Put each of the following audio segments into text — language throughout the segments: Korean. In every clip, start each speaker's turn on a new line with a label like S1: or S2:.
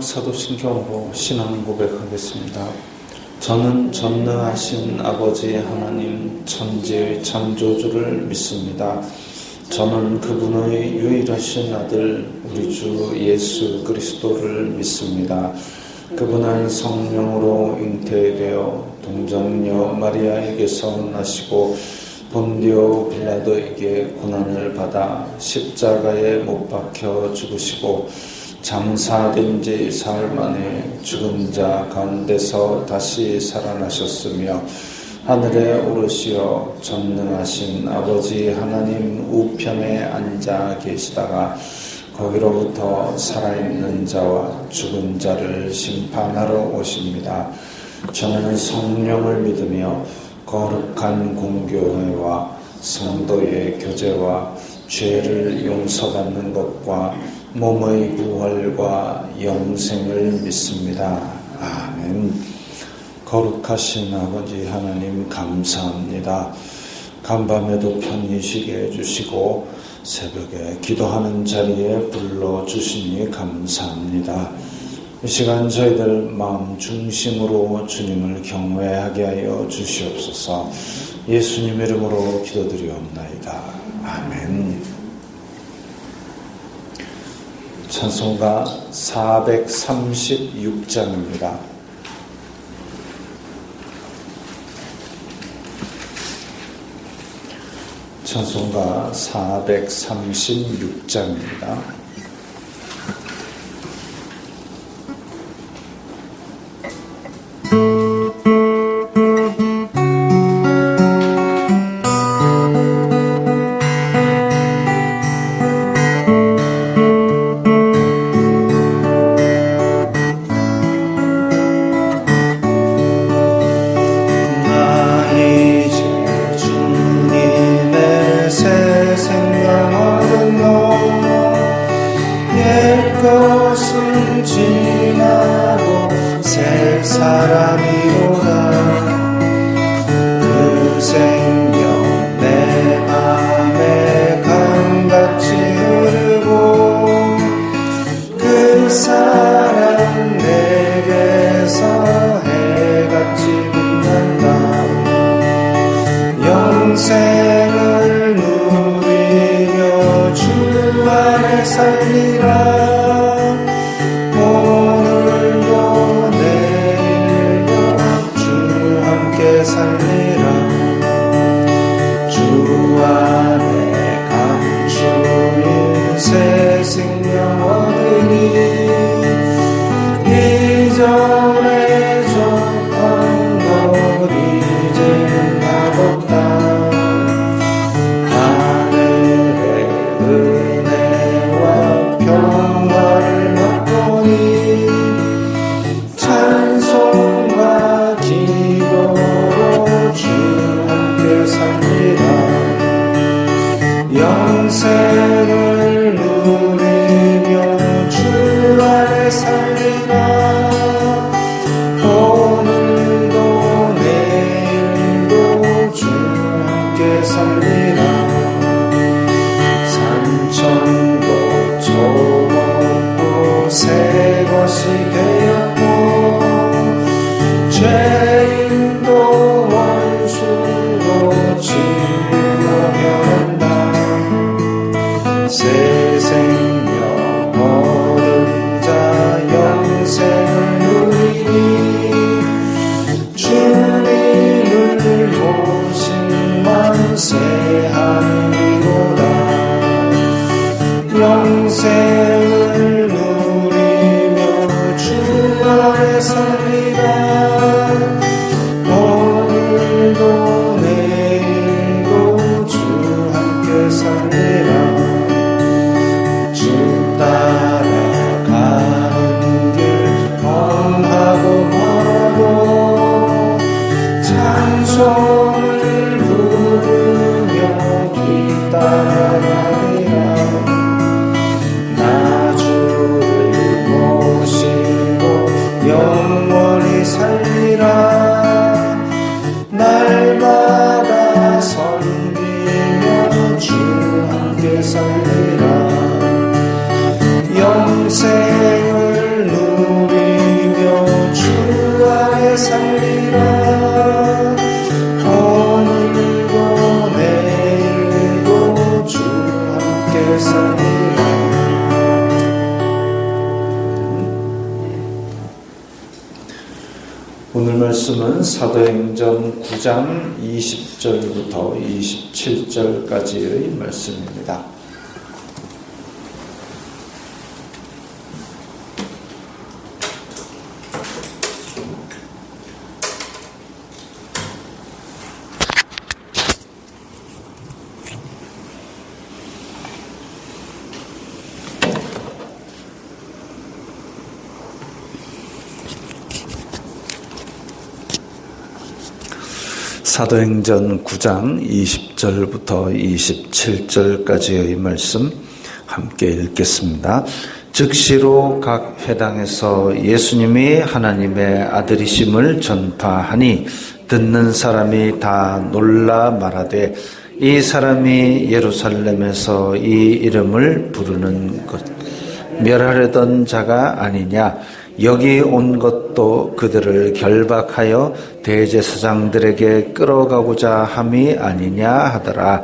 S1: 마지막 사도신경으로 신앙 고백하겠습니다. 저는 전능하신 아버지 하나님 천지의 창조주를 믿습니다. 저는 그분의 유일하신 아들 우리 주 예수 그리스도를 믿습니다. 그분은 성령으로 잉태되어 동정녀 마리아에게서 나시고 본디오 빌라도에게 고난을 받아 십자가에 못 박혀 죽으시고 장사된 지 사흘 만에 죽은 자 가운데서 다시 살아나셨으며 하늘에 오르시어 전능하신 아버지 하나님 우편에 앉아 계시다가 거기로부터 살아있는 자와 죽은 자를 심판하러 오십니다. 저는 성령을 믿으며 거룩한 공교회와 성도의 교제와 죄를 용서받는 것과 몸의 부활과 영생을 믿습니다. 아멘. 거룩하신 아버지 하나님 감사합니다. 간밤에도 편히 쉬게 해주시고 새벽에 기도하는 자리에 불러주시니 감사합니다. 이 시간 저희들 마음 중심으로 주님을 경외하게 하여 주시옵소서. 예수님 이름으로 기도드리옵나이다. 아멘. 찬송가 436장입니다. 찬송가 436장입니다.
S2: 영생을 누리며 주 안에 살리라. 오늘도 내일도 주 함께 살리라. 주 안에 감추인 새 생명 얻으니 이전에 줬던 것 이제는 없다. 하늘의 은혜와 평화를 맛보니 찬송과 기도로 주 함께 살리라. 영생을 누리며 주 안에 살리라. 오늘도 내일도 주 함께 살리라. 산천도 초원도 새 것이 되었고 죄인도 원수도 진노한다. 새 생명 얻은 자 영생을 누리니 주님을 보신 만세하리로다. 영생을 누리며 주 안에 살리라. 오늘도 내일도 주 함께 살리라. 주 따라가는 길 험하고 멀어도 찬송을 부르며 뒤따라가리라. 나
S1: 말씀은 사도행전 9장 20절부터 27절까지의 말씀입니다. 사도행전 9장 20절부터 27절까지의 말씀 함께 읽겠습니다. 즉시로 각 회당에서 예수님이 하나님의 아들이심을 전파하니 듣는 사람이 다 놀라 말하되 이 사람이 예루살렘에서 이 이름을 부르는 것 멸하려던 자가 아니냐. 여기 온 것도 그들을 결박하여 대제사장들에게 끌어가고자 함이 아니냐 하더라.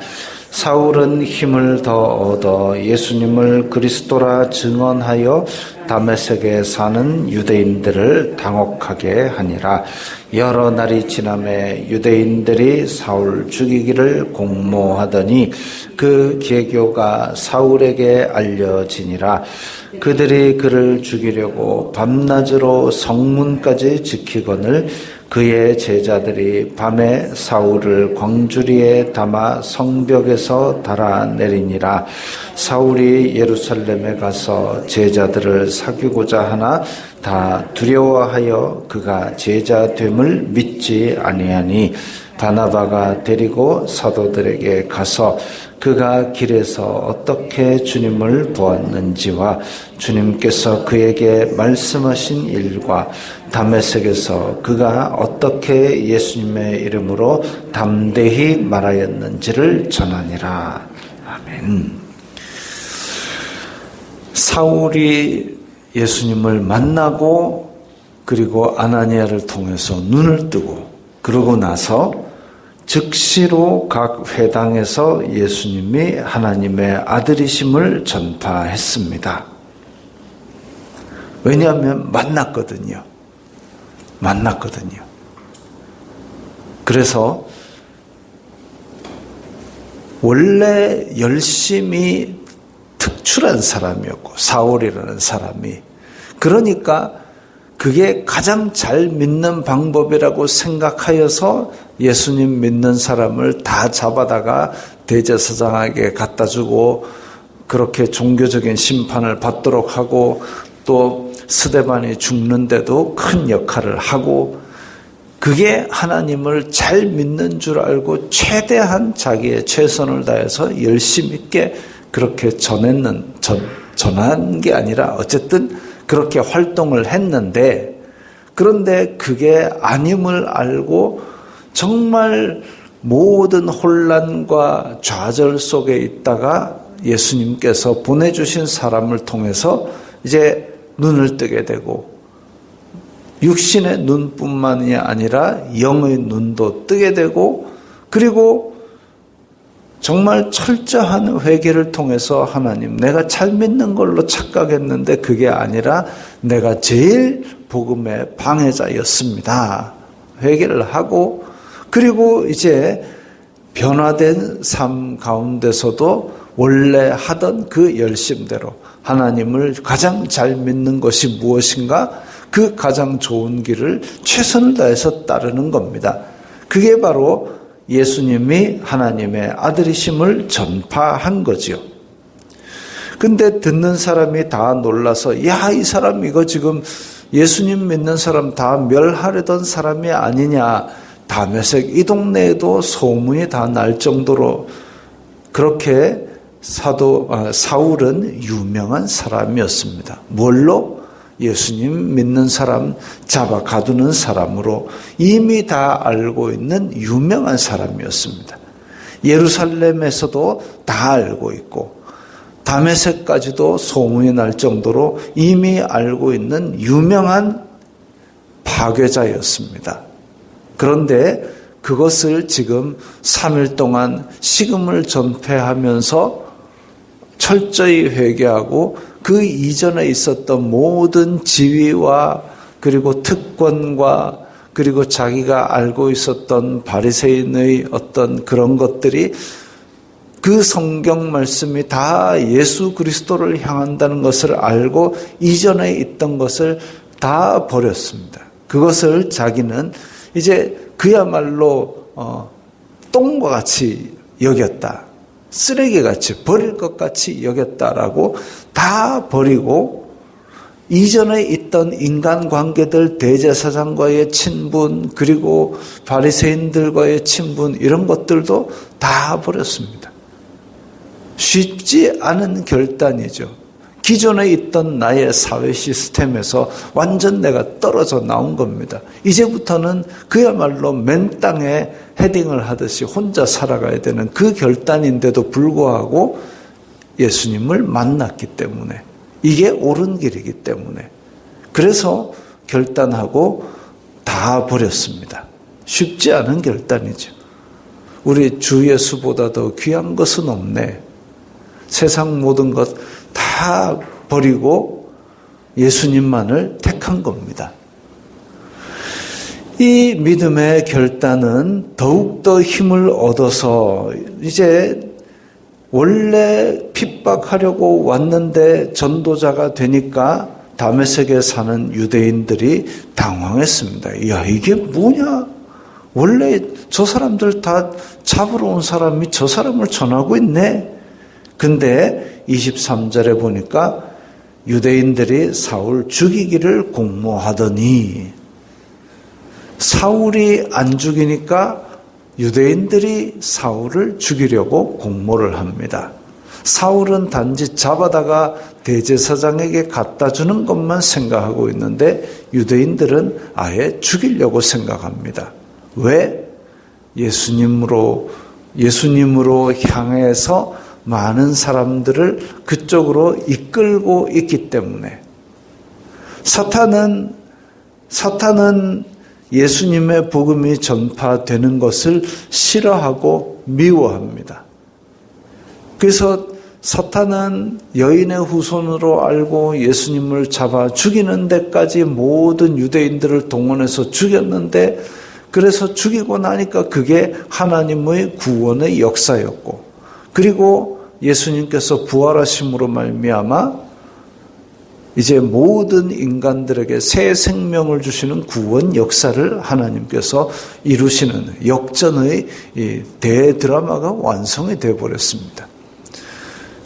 S1: 사울은 힘을 더 얻어 예수님을 그리스도라 증언하여 다메섹에 사는 유대인들을 당혹하게 하니라. 여러 날이 지나매 유대인들이 사울 죽이기를 공모하더니 그 계교가 사울에게 알려지니라. 그들이 그를 죽이려고 밤낮으로 성문까지 지키거늘 그의 제자들이 밤에 사울을 광주리에 담아 성벽에서 달아내리니라. 사울이 예루살렘에 가서 제자들을 사귀고자 하나 다 두려워하여 그가 제자됨을 믿지 아니하니 바나바가 데리고 사도들에게 가서 그가 길에서 어떻게 주님을 보았는지와 주님께서 그에게 말씀하신 일과 다메섹에서 그가 어떻게 예수님의 이름으로 담대히 말하였는지를 전하니라. 아멘. 사울이 예수님을 만나고 그리고 아나니아를 통해서 눈을 뜨고 그러고 나서 즉시로 각 회당에서 예수님이 하나님의 아들이심을 전파했습니다. 왜냐하면 만났거든요. 그래서 원래 열심히 특출한 사람이었고 사울이라는 사람이 그러니까 그게 가장 잘 믿는 방법이라고 생각하여서 예수님 믿는 사람을 다 잡아다가 대제사장에게 갖다 주고 그렇게 종교적인 심판을 받도록 하고 또 스데반이 죽는데도 큰 역할을 하고 그게 하나님을 잘 믿는 줄 알고 최대한 자기의 최선을 다해서 열심 있게 그렇게 전한 게 아니라 어쨌든 그렇게 활동을 했는데 그런데 그게 아님을 알고 정말 모든 혼란과 좌절 속에 있다가 예수님께서 보내주신 사람을 통해서 이제 눈을 뜨게 되고 육신의 눈뿐만이 아니라 영의 눈도 뜨게 되고 그리고 정말 철저한 회개를 통해서 하나님 내가 잘 믿는 걸로 착각했는데 그게 아니라 내가 제일 복음의 방해자였습니다. 회개를 하고 그리고 이제 변화된 삶 가운데서도 원래 하던 그 열심대로 하나님을 가장 잘 믿는 것이 무엇인가 그 가장 좋은 길을 최선을 다해서 따르는 겁니다. 그게 바로 예수님이 하나님의 아들이심을 전파한 거지요. 근데 듣는 사람이 다 놀라서 야, 이 사람 이거 지금 예수님 믿는 사람 다 멸하려던 사람이 아니냐. 다메섹 이 동네에도 소문이 다 날 정도로 그렇게 사울은 유명한 사람이었습니다. 뭘로? 예수님 믿는 사람 잡아 가두는 사람으로 이미 다 알고 있는 유명한 사람이었습니다. 예루살렘에서도 다 알고 있고 다메섹까지도 소문이 날 정도로 이미 알고 있는 유명한 파괴자였습니다. 그런데 그것을 지금 3일 동안 식음을 전폐하면서 철저히 회개하고 그 이전에 있었던 모든 지위와 그리고 특권과 그리고 자기가 알고 있었던 바리새인의 어떤 그런 것들이 그 성경 말씀이 다 예수 그리스도를 향한다는 것을 알고 이전에 있던 것을 다 버렸습니다. 그것을 자기는 이제 그야말로 똥과 같이 여겼다. 쓰레기같이 버릴 것 같이 여겼다라고 다 버리고 이전에 있던 인간관계들, 대제사장과의 친분, 그리고 바리새인들과의 친분 이런 것들도 다 버렸습니다. 쉽지 않은 결단이죠. 기존에 있던 나의 사회 시스템에서 완전 내가 떨어져 나온 겁니다. 이제부터는 그야말로 맨땅에 헤딩을 하듯이 혼자 살아가야 되는 그 결단인데도 불구하고 예수님을 만났기 때문에 이게 옳은 길이기 때문에 그래서 결단하고 다 버렸습니다. 쉽지 않은 결단이죠. 우리 주 예수보다 더 귀한 것은 없네. 세상 모든 것 다 버리고 예수님만을 택한 겁니다. 이 믿음의 결단은 더욱더 힘을 얻어서 이제 원래 핍박하려고 왔는데 전도자가 되니까 다메섹에 사는 유대인들이 당황했습니다. 야, 이게 뭐냐? 원래 저 사람들 다 잡으러 온 사람이 저 사람을 전하고 있네. 근데 23절에 보니까 유대인들이 사울 죽이기를 공모하더니 사울이 안 죽이니까 유대인들이 사울을 죽이려고 공모를 합니다. 사울은 단지 잡아다가 대제사장에게 갖다 주는 것만 생각하고 있는데 유대인들은 아예 죽이려고 생각합니다. 왜? 예수님으로 향해서 많은 사람들을 그쪽으로 이끌고 있기 때문에 사탄은 예수님의 복음이 전파되는 것을 싫어하고 미워합니다. 그래서 사탄은 여인의 후손으로 알고 예수님을 잡아 죽이는 데까지 모든 유대인들을 동원해서 죽였는데 그래서 죽이고 나니까 그게 하나님의 구원의 역사였고 그리고 예수님께서 부활하심으로 말미암아 이제 모든 인간들에게 새 생명을 주시는 구원 역사를 하나님께서 이루시는 역전의 대드라마가 완성이 되어 버렸습니다.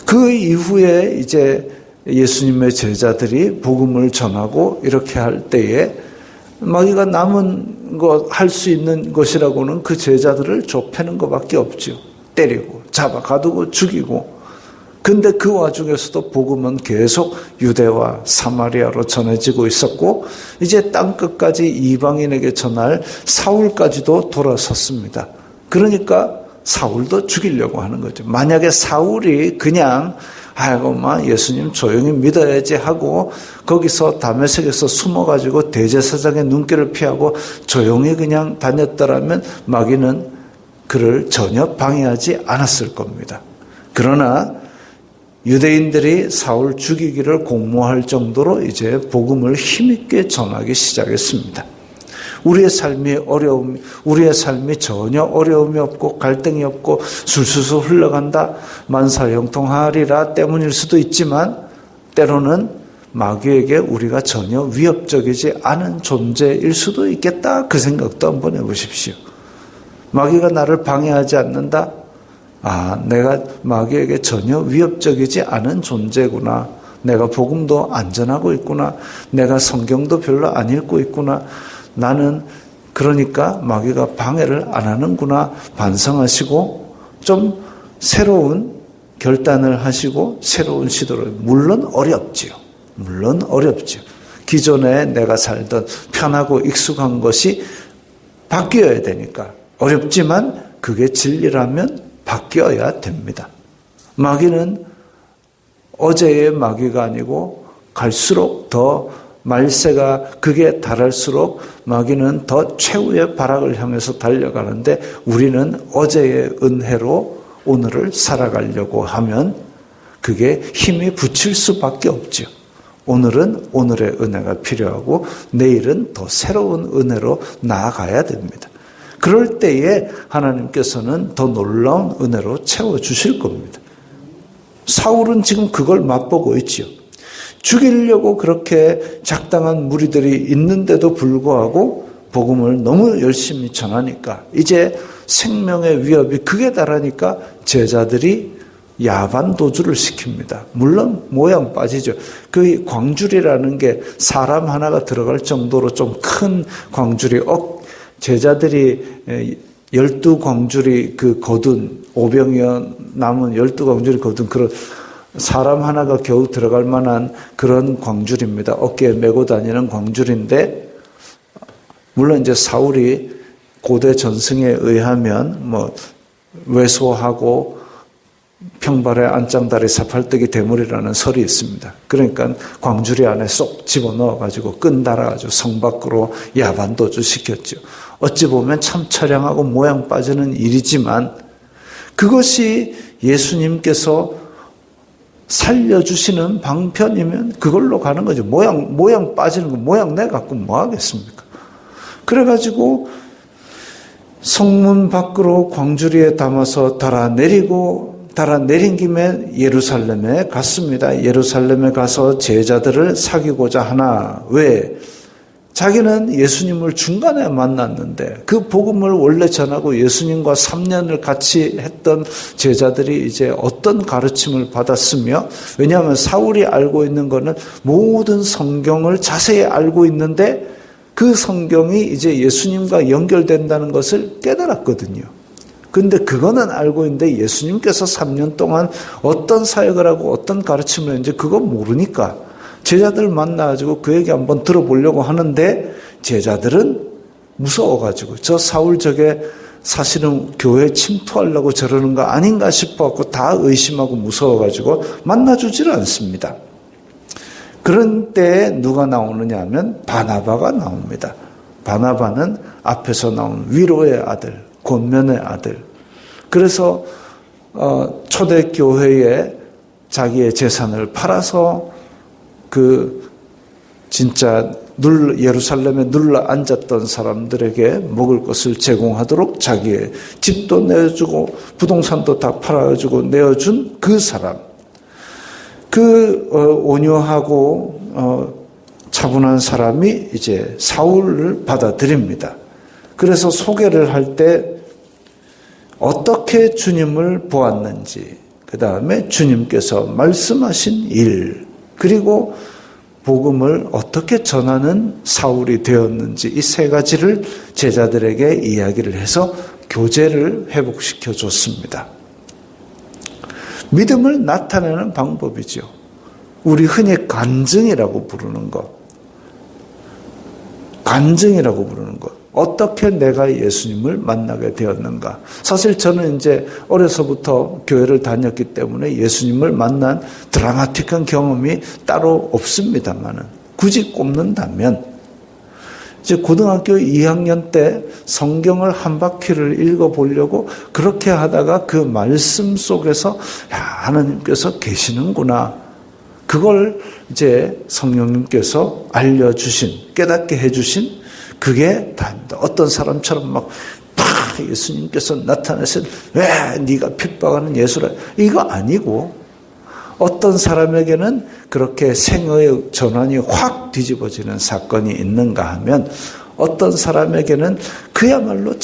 S1: 그 이후에 이제 예수님의 제자들이 복음을 전하고 이렇게 할 때에 마귀가 남은 것 할 수 있는 것이라고는 그 제자들을 좁히는 것밖에 없죠. 때리고 잡아 가두고 죽이고. 근데 그 와중에서도 복음은 계속 유대와 사마리아로 전해지고 있었고 이제 땅끝까지 이방인에게 전할 사울까지도 돌아섰습니다. 그러니까 사울도 죽이려고 하는 거죠. 만약에 사울이 그냥 아이고 예수님 조용히 믿어야지 하고 거기서 다메섹에서 숨어가지고 대제사장의 눈길을 피하고 조용히 그냥 다녔더라면 마귀는 그를 전혀 방해하지 않았을 겁니다. 그러나 유대인들이 사울 죽이기를 공모할 정도로 이제 복음을 힘있게 전하기 시작했습니다. 우리의 삶이 전혀 어려움이 없고 갈등이 없고 술술술 흘러간다. 만사형통하리라 때문일 수도 있지만 때로는 마귀에게 우리가 전혀 위협적이지 않은 존재일 수도 있겠다. 그 생각도 한번 해보십시오. 마귀가 나를 방해하지 않는다. 내가 마귀에게 전혀 위협적이지 않은 존재구나. 내가 복음도 안전하고 있구나. 내가 성경도 별로 안 읽고 있구나. 나는 그러니까 마귀가 방해를 안 하는구나 반성하시고 좀 새로운 결단을 하시고 새로운 시도를 물론 어렵지요. 기존에 내가 살던 편하고 익숙한 것이 바뀌어야 되니까 어렵지만 그게 진리라면 바뀌어야 됩니다. 마귀는 어제의 마귀가 아니고 갈수록 더 말세가 극에 달할수록 마귀는 더 최후의 발악을 향해서 달려가는데 우리는 어제의 은혜로 오늘을 살아가려고 하면 그게 힘이 붙일 수밖에 없죠. 오늘은 오늘의 은혜가 필요하고 내일은 더 새로운 은혜로 나아가야 됩니다. 그럴 때에 하나님께서는 더 놀라운 은혜로 채워주실 겁니다. 사울은 지금 그걸 맛보고 있지요. 죽이려고 그렇게 작당한 무리들이 있는데도 불구하고 복음을 너무 열심히 전하니까 이제 생명의 위협이 극에 달하니까 제자들이 야반 도주를 시킵니다. 물론 모양 빠지죠. 그 광줄이라는 게 사람 하나가 들어갈 정도로 좀 큰 광줄이 제자들이 12광줄이 그 거둔 오병이어 남은 12광줄이 거둔 그런 사람 하나가 겨우 들어갈 만한 그런 광줄입니다. 어깨에 메고 다니는 광줄인데 물론 이제 사울이 고대 전승에 의하면 왜소하고 평발에 안짱다리 사팔뜨기 대물이라는 설이 있습니다. 그러니까 광주리 안에 쏙 집어넣어가지고 끈 달아가지고 성 밖으로 야반도주 시켰죠. 어찌 보면 참 처량하고 모양 빠지는 일이지만 그것이 예수님께서 살려주시는 방편이면 그걸로 가는 거죠. 모양 빠지는 거 모양 내갖고 뭐 하겠습니까? 그래가지고 성문 밖으로 광주리에 담아서 달아내린 김에 예루살렘에 갔습니다. 예루살렘에 가서 제자들을 사귀고자 하나. 왜? 자기는 예수님을 중간에 만났는데 그 복음을 원래 전하고 예수님과 3년을 같이 했던 제자들이 이제 어떤 가르침을 받았으며, 왜냐하면 사울이 알고 있는 거는 모든 성경을 자세히 알고 있는데 그 성경이 이제 예수님과 연결된다는 것을 깨달았거든요. 근데 그거는 알고 있는데 예수님께서 3년 동안 어떤 사역을 하고 어떤 가르침을 했는지 그거 모르니까 제자들 만나가지고 그 얘기 한번 들어보려고 하는데 제자들은 무서워가지고 저 사울 저게 사실은 교회에 침투하려고 저러는 거 아닌가 싶어갖고 다 의심하고 무서워가지고 만나주지를 않습니다. 그런 때에 누가 나오느냐 하면 바나바가 나옵니다. 바나바는 앞에서 나온 위로의 아들, 권면의 아들. 그래서 초대교회에 자기의 재산을 팔아서 진짜 예루살렘에 눌러 앉았던 사람들에게 먹을 것을 제공하도록 자기의 집도 내어주고 부동산도 다 팔아주고 내어준 그 사람. 온유하고 차분한 사람이 이제 사울을 받아들입니다. 그래서 소개를 할 때 어떻게 주님을 보았는지, 그 다음에 주님께서 말씀하신 일, 그리고 복음을 어떻게 전하는 사울이 되었는지 이 세 가지를 제자들에게 이야기를 해서 교제를 회복시켜 줬습니다. 믿음을 나타내는 방법이죠. 우리 흔히 간증이라고 부르는 것. 간증이라고 부르는 것. 어떻게 내가 예수님을 만나게 되었는가. 사실 저는 이제 어려서부터 교회를 다녔기 때문에 예수님을 만난 드라마틱한 경험이 따로 없습니다만은 굳이 꼽는다면 이제 고등학교 2학년 때 성경을 한 바퀴를 읽어보려고 그렇게 하다가 그 말씀 속에서 하나님께서 계시는구나. 그걸 이제 성령님께서 알려주신, 깨닫게 해주신 그게 다입니다. 어떤 사람처럼 예수님께서 나타나신 왜 네가 핍박하는 예수라 이거 아니고 어떤 사람에게는 그렇게 생애의 전환이 확 뒤집어지는 사건이 있는가 하면 어떤 사람에게는 그야말로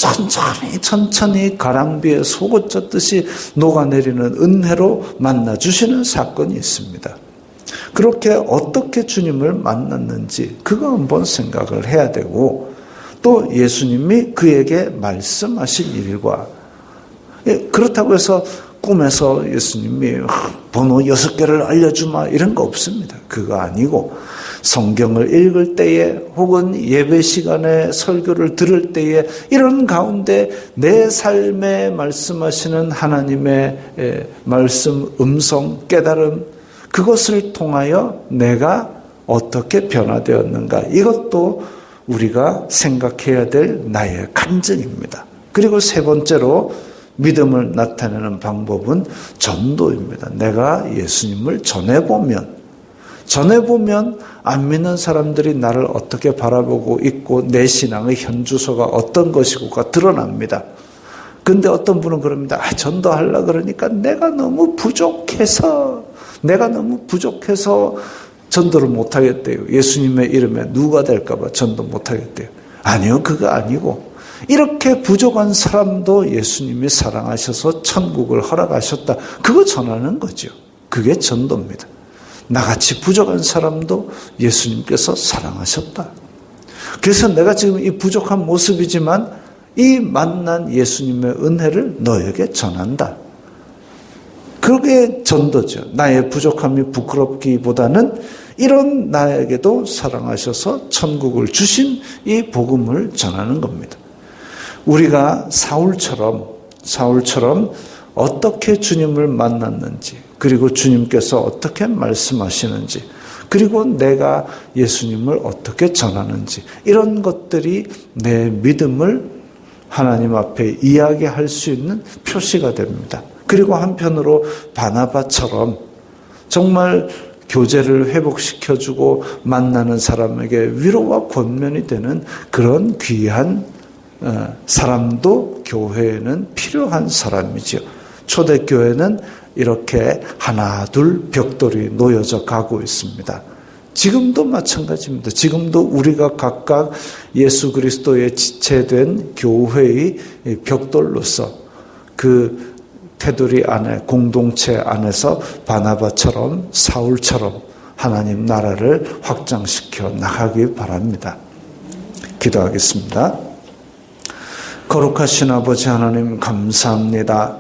S1: 천천히 가랑비에 속옷 젖듯이 녹아내리는 은혜로 만나주시는 사건이 있습니다. 그렇게 어떻게 주님을 만났는지 그거 한번 생각을 해야 되고 또 예수님이 그에게 말씀하신 일과 그렇다고 해서 꿈에서 예수님이 번호 6개를 알려주마 이런 거 없습니다. 그거 아니고 성경을 읽을 때에 혹은 예배 시간에 설교를 들을 때에 이런 가운데 내 삶에 말씀하시는 하나님의 말씀, 음성, 깨달음 그것을 통하여 내가 어떻게 변화되었는가 이것도 우리가 생각해야 될 나의 간증입니다. 그리고 세 번째로 믿음을 나타내는 방법은 전도입니다. 내가 예수님을 전해보면 전해보면 안 믿는 사람들이 나를 어떻게 바라보고 있고 내 신앙의 현주소가 어떤 것이고가 드러납니다. 근데 어떤 분은 그럽니다. 전도하려고 그러니까 내가 너무 부족해서 전도를 못하겠대요. 예수님의 이름에 누가 될까봐 전도 못하겠대요. 아니요, 그거 아니고 이렇게 부족한 사람도 예수님이 사랑하셔서 천국을 허락하셨다. 그거 전하는 거죠. 그게 전도입니다. 나같이 부족한 사람도 예수님께서 사랑하셨다. 그래서 내가 지금 이 부족한 모습이지만 이 만난 예수님의 은혜를 너에게 전한다. 그게 전도죠. 나의 부족함이 부끄럽기보다는 이런 나에게도 사랑하셔서 천국을 주신 이 복음을 전하는 겁니다. 우리가 사울처럼 어떻게 주님을 만났는지, 그리고 주님께서 어떻게 말씀하시는지, 그리고 내가 예수님을 어떻게 전하는지, 이런 것들이 내 믿음을 하나님 앞에 이야기할 수 있는 표시가 됩니다. 그리고 한편으로 바나바처럼 정말 교제를 회복시켜주고 만나는 사람에게 위로와 권면이 되는 그런 귀한 사람도 교회에는 필요한 사람이죠. 초대교회는 이렇게 하나 둘 벽돌이 놓여져 가고 있습니다. 지금도 마찬가지입니다. 지금도 우리가 각각 예수 그리스도의 지체된 교회의 벽돌로서 그 테두리 안에, 공동체 안에서 바나바처럼 사울처럼 하나님 나라를 확장시켜 나가기 바랍니다. 기도하겠습니다. 거룩하신 아버지 하나님 감사합니다.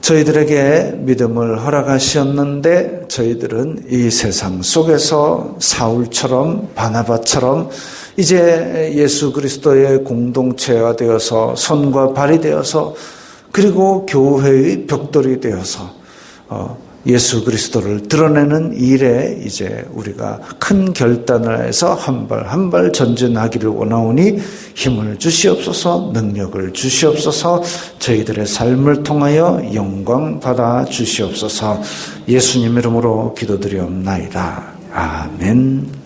S1: 저희들에게 믿음을 허락하셨는데 저희들은 이 세상 속에서 사울처럼 바나바처럼 이제 예수 그리스도의 공동체가 되어서 손과 발이 되어서 그리고 교회의 벽돌이 되어서 예수 그리스도를 드러내는 일에 이제 우리가 큰 결단을 해서 한 발 한 발 전진하기를 원하오니 힘을 주시옵소서, 능력을 주시옵소서, 저희들의 삶을 통하여 영광 받아 주시옵소서. 예수님 이름으로 기도드리옵나이다. 아멘.